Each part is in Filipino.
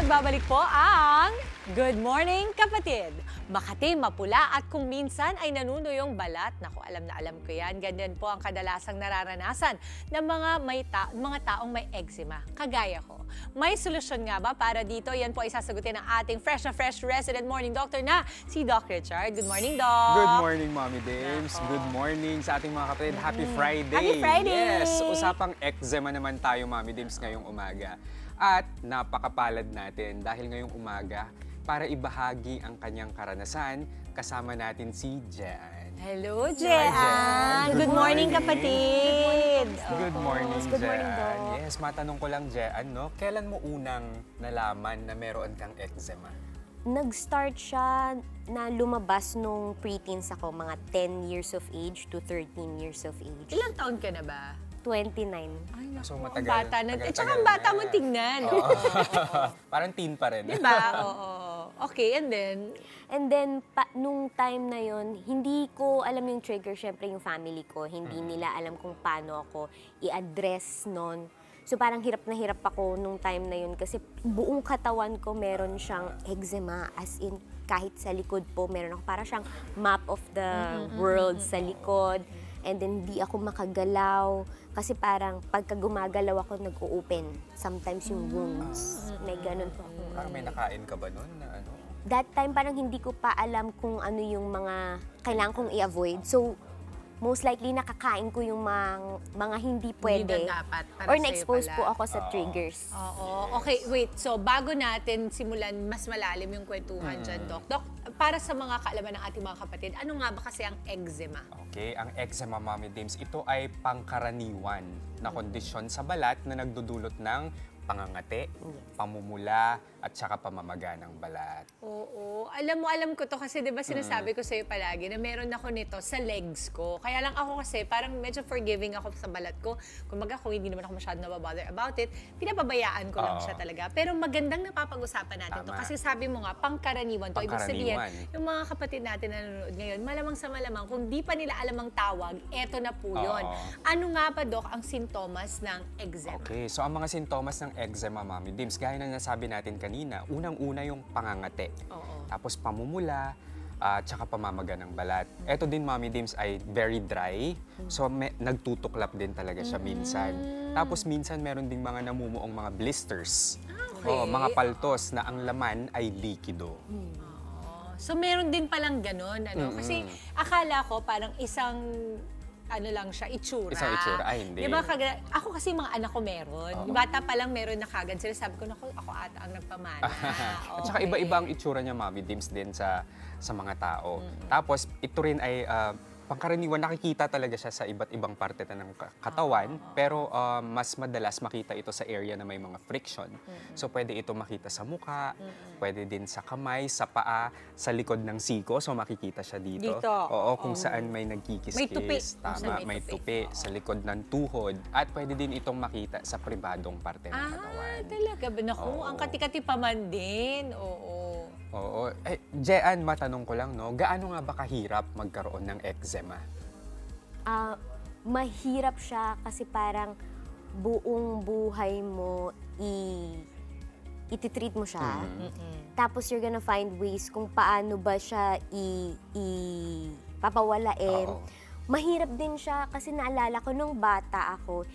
nagbabalik po ang Good Morning Kapatid. Makati, mapula at kung minsan ay nanuno yung balat. Naku, alam na alam ko yan. Ganyan po ang kadalasang nararanasan ng mga taong may eczema, kagaya ko. May solusyon nga ba para dito? Yan po ay sasagutin ng ating fresh na fresh resident morning doctor na si Doc Richard. Good morning, Doc! Good morning, Mommy Dames. Good morning sa ating mga kapatid. Happy Friday! Happy Friday! Yes! Usapang eczema naman tayo, Mommy Dames, ngayong umaga. At napakapalad natin dahil ngayong umaga, para ibahagi ang kanyang karanasan, kasama natin si Jean. Hello, Jean! Good morning, kapatid! Good morning, Good morning, Jean. Doc. Yes, matanong ko lang, Jean, no? Kailan mo unang nalaman na meron kang eczema? Nag-start siya na lumabas nung preteens ako, mga 10 years of age to 13 years of age. Ilang taon ka na ba? 29. Ay, naku, So, ang matagal- bata na. tagal-tagal Tsaka ang bata na. mo tingnan. Parang teen pa rin. Diba? Oo. Okay, and then? And then, nung time na yon, hindi ko alam yung trigger, syempre yung family ko. Hindi nila alam kung paano ako i-address nun. So parang hirap na hirap ako nung time na yun kasi buong katawan ko meron siyang eczema. As in, kahit sa likod po, meron ako para siyang map of the world sa likod. And then, di ako makagalaw. Kasi parang pagka gumagalaw ako, nag-o-open. Sometimes yung wounds. May ganun po ako. Parang may nakain ka ba nun na ano? That time, parang hindi ko pa alam kung ano yung mga kailangan kong i-avoid. So, most likely, nakakain ko yung mga hindi pwede. Hindi na dapat para Or sa'yo na-expose pala. po ako sa triggers. Oo. Okay, wait. So, bago natin simulan mas malalim yung kwentuhan dyan, Doc. Doc, para sa mga kaalaman ng ating mga kapatid, ano nga ba kasi ang eczema? Okay, ang eczema, Mommy Dames, ito ay pangkaraniwan na kondisyon sa balat na nagdudulot ng pangangati, pamumula, at saka pamamaga ng balat. Oo. Alam ko to kasi 'di ba sinasabi ko sa'yo palagi na meron ako nito sa legs ko. Kaya lang ako kasi parang medyo forgiving ako sa balat ko. Kumbaga kung hindi naman ako masyado nababother about it, pinapabayaan ko lang siya talaga. Pero magandang napapag-usapan natin to Tama. kasi sabi mo nga, pangkaraniwan to. Ibig sabihin, Pangkaraniwan. yung mga kapatid natin na nanonood ngayon, malamang sa malamang, kung di pa nila alam ang tawag, eto na po yun. Oo. Ano nga ba, Doc, ang sintomas ng eczema? Okay, so ang mga sintomas ng eczema, Mommy Dames, gaya ng nasabi natin kanina, unang-una yung pangangati. Oo. Tapos pamumula, tsaka pamamaga ng balat. Ito din, Mommy Dames, ay very dry. So, nagtutuklap din talaga siya minsan. Tapos minsan meron ding mga namumuong mga blisters. Okay. Oo, mga paltos na ang laman ay likido. So, meron din palang ganun, ano? Kasi akala ko parang isang ano lang siya, itsura. Isang itsura, ay hindi. Diba, ako kasi mga anak ko meron. Bata pa lang meron na kagad sila. Sabi ko, naku, ako ata ang nagpamana. At saka iba-iba ang itsura niya, Mommy Dames, din sa mga tao. Tapos, ito rin ay pangkaraniwan, nakikita talaga siya sa iba't ibang parte ng katawan, pero mas madalas makita ito sa area na may mga friction. So, pwede ito makita sa mukha, pwede din sa kamay, sa paa, sa likod ng siko. So, makikita siya dito. Dito. Oo, kung saan may nagkikis-kis. May tupi. Kung Tama, saan may may tupi. tupi. Sa likod ng tuhod. At pwede din itong makita sa pribadong parte ng katawan. Talaga ba? Naku, Oo. ang kati-kati pa man din. Oo. Oo. Jean, matanong ko lang, no? Gaano nga ba kahirap magkaroon ng eczema? Mahirap siya kasi parang buong buhay mo ititreat mo siya. Tapos you're gonna find ways kung paano ba siya papawalain. Oo. Mahirap din siya kasi naalala ko nung bata ako,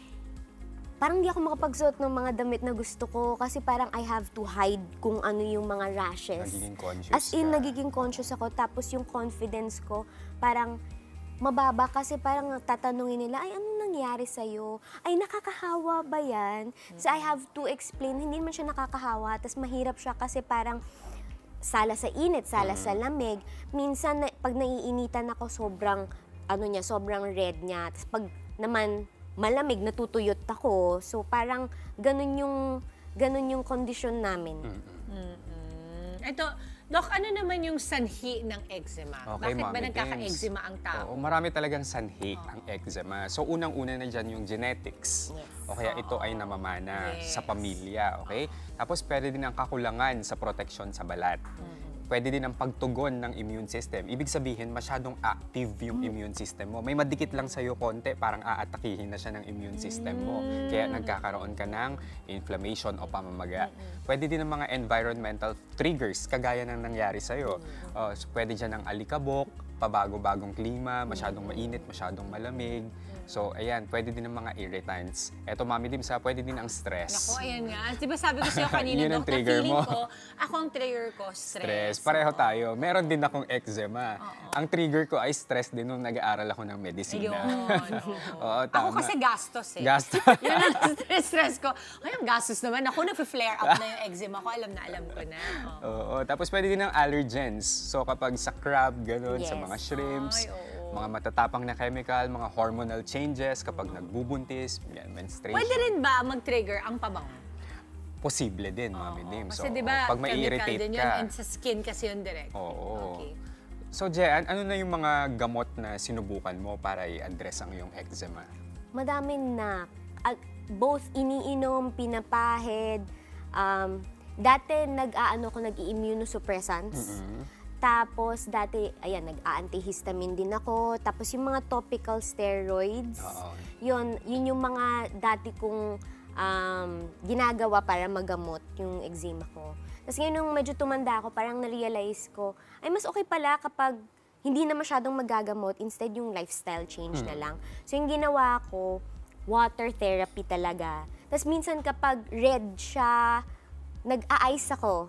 parang di ako makapagsuot ng mga damit na gusto ko kasi parang I have to hide kung ano yung mga rashes. Nagiging conscious As in, ka. nagiging conscious ako. Tapos yung confidence ko, parang mababa kasi parang tatanungin nila, ay, anong nangyari sa'yo? Ay, nakakahawa ba yan? So I have to explain, hindi naman siya nakakahawa. Tapos mahirap siya kasi parang sala sa init, sala sa lamig. Minsan, pag naiinitan ako, sobrang red niya. Tapos pag naman malamig, natutuyot ako. So parang ganun yung kondisyon namin. Ito, Doc, ano naman yung sanhi ng eczema? Okay, Bakit ba Mommy nagkaka-eczema ang tao? Oo, marami talagang sanhi ang eczema. So, unang-una na dyan yung genetics. O kaya ito ay namamana Yes. sa pamilya, okay? Tapos, pwede din ang kakulangan sa proteksyon sa balat. pwede din ang pagtugon ng immune system. Ibig sabihin, masyadong active yung immune system mo. May madikit lang sa'yo konti, parang aatakihin na siya ng immune system mo. Kaya nagkakaroon ka ng inflammation o pamamaga. Pwede din ang mga environmental triggers, kagaya ng nangyari sa'yo. So pwede dyan ang alikabok, pabago-bagong klima, masyadong mainit, masyadong malamig. So, ayan, pwede din ang mga irritants. Eto, Mami Dims, pwede din ang stress. Naku, ayan nga. Di ba sabi ko sa'yo kanina, Yun ang Dok, na trigger feeling mo. ko, ako ang trigger ko, stress. Pareho tayo. Meron din akong eczema. Ang trigger ko ay stress din nung nag-aaral ako ng medisina. Ayun. Oo, Ako tama. kasi gastos eh. Gastos. Yun ang stress ko. Ay, ang gastos naman. Ako, nag-flare up na yung eczema ko. Alam ko na. Oo, tapos pwede din ang allergens. So, kapag sa crab, ganun, sa Yes. mga shrimps, Ay, oo. mga matatapang na chemical, mga hormonal changes, kapag nagbubuntis, yan, menstruation. Pwede rin ba mag-trigger ang pabango? Posible din, Mami Dims. Kasi Oo. di ba, pag chemical mai-irritate din yun ka. and sa skin kasi yun direct. Oo. Okay. So, Jean, ano na yung mga gamot na sinubukan mo para i-address ang iyong eczema? Madami na. Both iniinom, pinapahid. Dati nag-immunosuppressants. Tapos dati, ayan, nag-antihistamine din ako. Tapos yung mga topical steroids, Oo. yun yung mga dati kong ginagawa para magamot yung eczema ko. Tapos ngayon nung medyo tumanda ako, parang na-realize ko, ay mas okay pala kapag hindi na masyadong magagamot, instead yung lifestyle change na lang. So yung ginawa ko, water therapy talaga. Tapos minsan kapag red siya, nag-a-ice ako.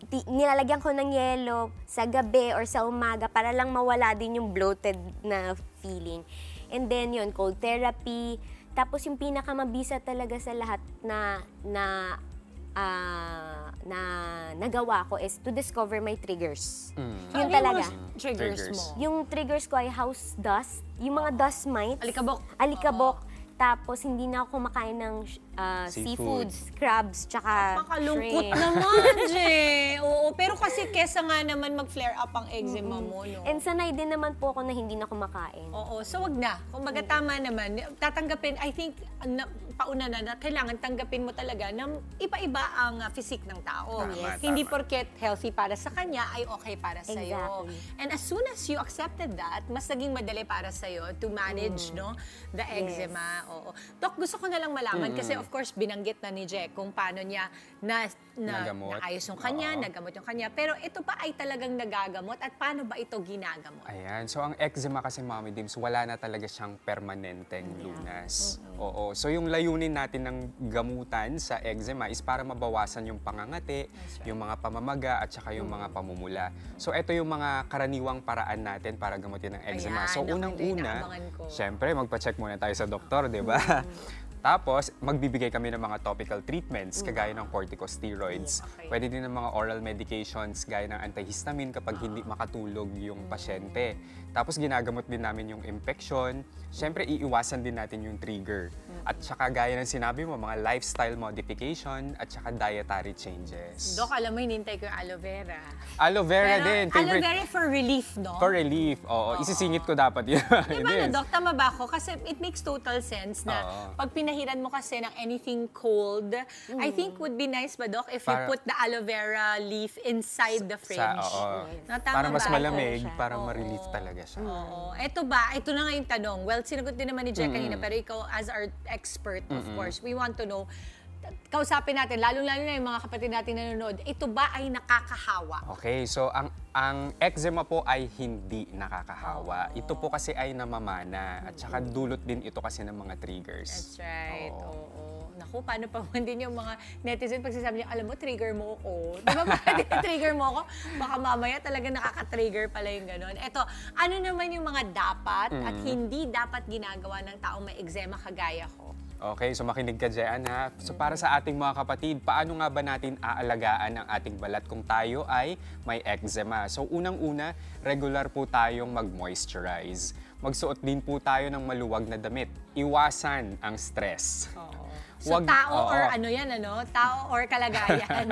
Nilalagyan ko ng yelo sa gabi or sa umaga para lang mawala din yung bloated na feeling. And then yun, cold therapy. Tapos yung pinakamabisa talaga sa lahat na nagawa ko is to discover my triggers. Yun Ano talaga. yung triggers Triggers. mo? Yung triggers ko ay house dust, yung mga dust mites. Alikabok. Alikabok. Tapos hindi na ako kumakain ng seafoods, crabs, tsaka Makalungkot shrimp. naman, Je. Oo, pero kasi kesa nga naman mag-flare up ang eczema mo, no? And sanay din naman po ako na hindi na kumakain. Oo, so wag na. Kung baga tama naman, tatanggapin, I think, pauna na kailangan tanggapin mo talaga na iba-iba ang physique ng tao. Tama, Hindi tama. porket healthy para sa kanya ay okay para sa'yo. Exactly. And as soon as you accepted that, mas naging madali para sa'yo to manage no the eczema. Oo. Dok, gusto ko na lang malaman kasi of course binanggit na ni Jack kung paano niya Nagamot. naayos yung kanya, Oo. nagamot yung kanya. Pero ito ba ay talagang nagagamot at paano ba ito ginagamot? Ayan. So, ang eczema kasi, Mami Dims, wala na talaga siyang permanenteng lunas. Oo. So, yung layunin natin ng gamutan sa eczema is para mabawasan yung pangangati, yung mga pamamaga, at saka yung mga pamumula. So, ito yung mga karaniwang paraan natin para gamutin ng eczema. Ayan, So, ako, ito yung unang-una, inaabangan ko. syempre, magpa-check muna tayo sa doktor, di ba? Tapos, magbibigay kami ng mga topical treatments, kagaya ng corticosteroids. Okay. Pwede din ng mga oral medications, gaya ng antihistamine kapag hindi makatulog yung pasyente. Tapos, ginagamot din namin yung infection. Siyempre, iiwasan din natin yung trigger. At saka, gaya ng sinabi mo, mga lifestyle modification at saka dietary changes. Dok, alam mo, hinintay ko yung aloe vera. Aloe vera Pero din. aloe vera for relief, no? For relief. Oo, isisingit ko dapat yun. Di ba na, Dok? Tama ba ako? Kasi it makes total sense na Oo. pag pinahiran mo kasi ng anything cold, I think would be nice ba, Dok, if you Para- put the aloe vera leaf inside the fridge? Oo. Na, tama Para mas ba? malamig, siya. para ma-relief talaga siya. Oo. Ito ba? Ito na nga yung tanong. Well, sinagot din naman ni Jack kanina, pero ikaw as our expert, of course, we want to know, kausapin natin, lalong-lalo na yung mga kapatid natin nanonood, ito ba ay nakakahawa? Okay, so ang eczema po ay hindi nakakahawa. Ito po kasi ay namamana at saka dulot din ito kasi ng mga triggers. That's right. Oo. Oo. Naku, paano pa man din yung mga netizen pag sinasabi niya, alam mo, trigger mo ako. Di ba trigger mo ako? Baka mamaya talaga nakaka-trigger pala yung gano'n. Eto, ano naman yung mga dapat at hindi dapat ginagawa ng taong may eczema kagaya ko? Okay, so makinig ka dyan ha. So para sa ating mga kapatid, paano nga ba natin aalagaan ang ating balat kung tayo ay may eczema? So unang-una, regular po tayong mag-moisturize. Magsuot din po tayo ng maluwag na damit. Iwasan ang stress. So, Wag- tao or oo. ano yan, ano? Tao or kalagayan.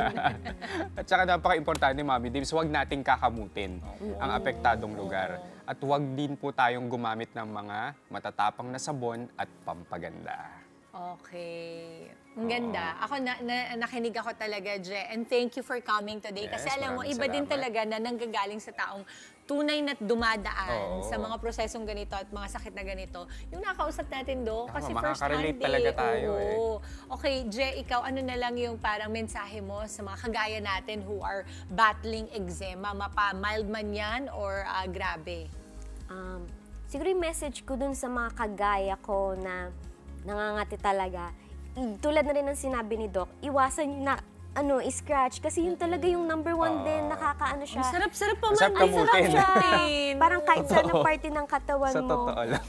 At saka napaka-importante, Mami Dims, huwag nating kakamutin ang apektadong lugar. At huwag din po tayong gumamit ng mga matatapang na sabon at pampaganda. Okay. Ang ganda. Ako, nakinig ako talaga, Je. And thank you for coming today. Yes, Kasi alam mo, maraming iba din salamat. talaga na nanggagaling sa taong tunay na dumadaan Oo. sa mga prosesong ganito at mga sakit na ganito. Yung nakausap natin, Dok, Tama, kasi first makaka-relate hand talaga tayo, Oo. Okay, Je, ikaw, ano na lang yung parang mensahe mo sa mga kagaya natin who are battling eczema? Mapa-mild man yan or grabe? Siguro yung message ko dun sa mga kagaya ko na nangangati talaga, tulad na rin ng sinabi ni Doc, iwasan yung na, scratch. Kasi yun talaga yung number one din, nakakaano siya. Ang sarap-sarap pa man. Masarap Ang sarap kamutin. siya. Parang kahit saan na Totoo. parte ng katawan Sa mo, totoo lang.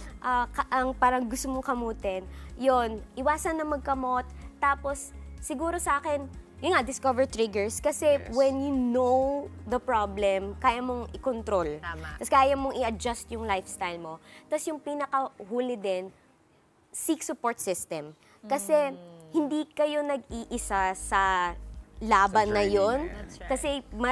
ang parang gusto mong kamutin, yun, iwasan na magkamot. Tapos, siguro sa akin, yun nga, discover triggers. Kasi Yes. when you know the problem, kaya mong i-control. Tama. Tapos kaya mong i-adjust yung lifestyle mo. Tapos yung pinakahuli din, seek support system. Kasi hindi kayo nag-iisa sa laban Sa na journey yun. na yan. That's right. Kasi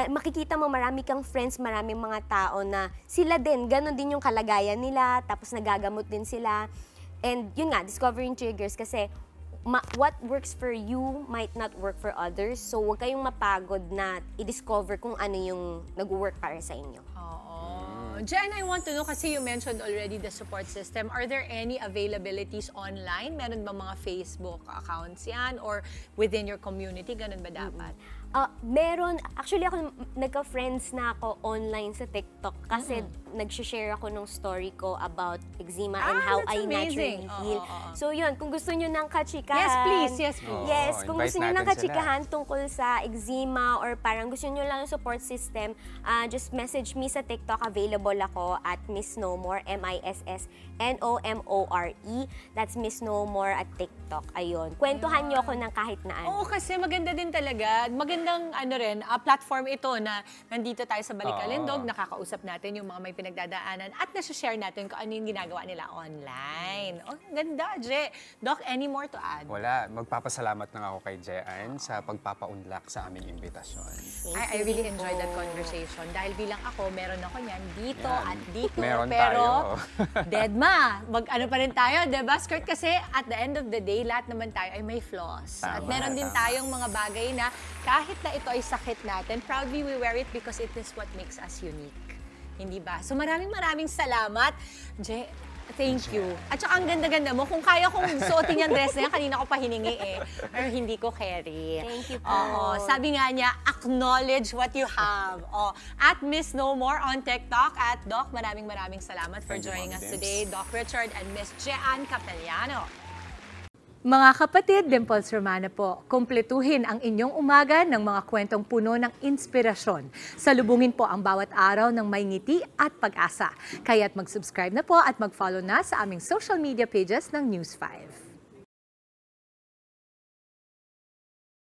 makikita mo marami kang friends, maraming mga tao na sila din, ganun din yung kalagayan nila, tapos nagagamot din sila. And yun nga, discovering triggers kasi what works for you might not work for others. So huwag kayong mapagod na i-discover kung ano yung nag-work para sa inyo. Oo. Jen, I want to know, kasi you mentioned already the support system. Are there any availabilities online? Meron ba mga Facebook accounts yan? Or within your community? Ganun ba dapat? Meron, actually ako, nagka-friends na ako online sa TikTok kasi nag-share ako ng story ko about eczema and how That's I amazing. naturally heal. Oo. So yun, kung gusto nyo ng kachikahan. Yes, please. Yes, please. Oo, Yes, kung invite gusto nyo ng natin kachikahan tungkol sa eczema or parang gusto nyo lang yung support system, just message me sa TikTok. Available ako at Miss No More, MISSNOMORE. That's Miss No More at TikTok. Ayun. Kwentuhan nyo ako ng kahit na ano. Oo, kasi maganda din talaga. Magandang platform ito na nandito tayo sa Balikalindog, Oo. nakakausap natin yung mga may pinagdadaanan at nasa-share natin kung ano yung ginagawa nila online. Oh, ganda, Je. Doc, any more to add? Wala, magpapasalamat na ako kay Jean sa pagpapaunlak sa aming imbitasyon. I really enjoyed that conversation. Dahil bilang ako, meron ako niyan dito Yan. at dito. Meron pero, tayo. deadma, mag-ano pa rin tayo, diba, Skirt? Kasi at the end of the day, lahat naman tayo ay may flaws. At Tama, meron din tama. tayong mga bagay na kahit na ito ay sakit natin, proudly we wear it because it is what makes us unique. Hindi ba? So maraming salamat. Je, thank you. At saka ang ganda-ganda mo. Kung kaya kong suotin yung dress na yan, kanina ko pa hiningi eh. Pero hindi ko carry. Thank you po. Oo, sabi nga niya, acknowledge what you have. Oh, at Miss No More on TikTok. At Doc, maraming salamat for Thank you, joining Ma'am us Dims. today. Doc Richard and Miss Jean Capellano. Mga kapatid, Dimples Romana po, kumpletuhin ang inyong umaga ng mga kwentong puno ng inspirasyon. Salubungin po ang bawat araw ng may ngiti at pag-asa. Kaya't mag-subscribe na po at mag-follow na sa aming social media pages ng News 5.